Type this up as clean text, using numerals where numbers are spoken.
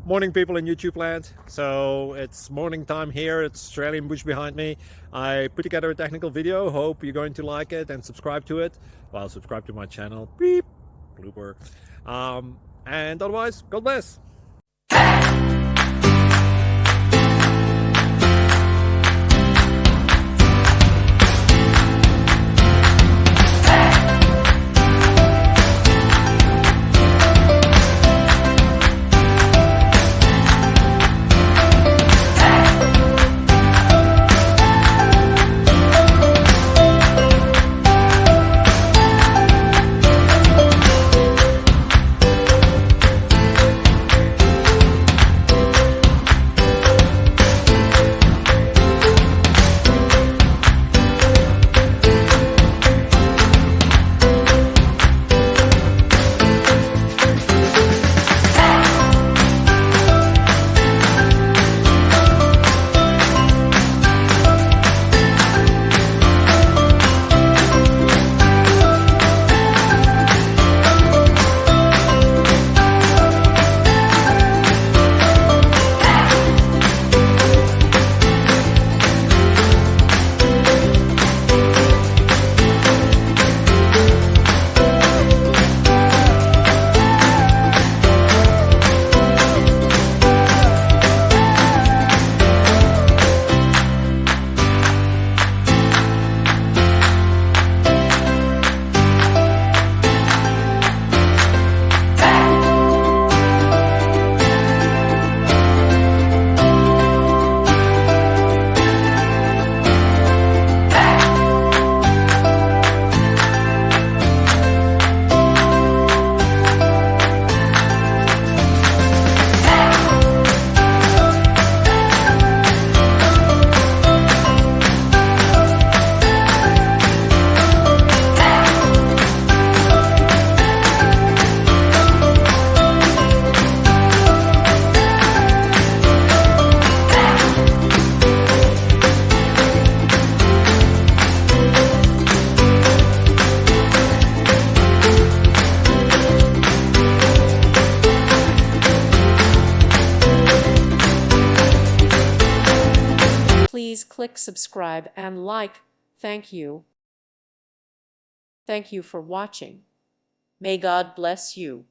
Morning, people in YouTube land. So it's morning time here. It's Australian bush behind me. I put together a technical video. Hope you're going to like it and subscribe to it. Well, subscribe to my channel. Beep. Blooper. And otherwise, God bless. Please click subscribe and like. Thank you. Thank you for watching. May God bless you.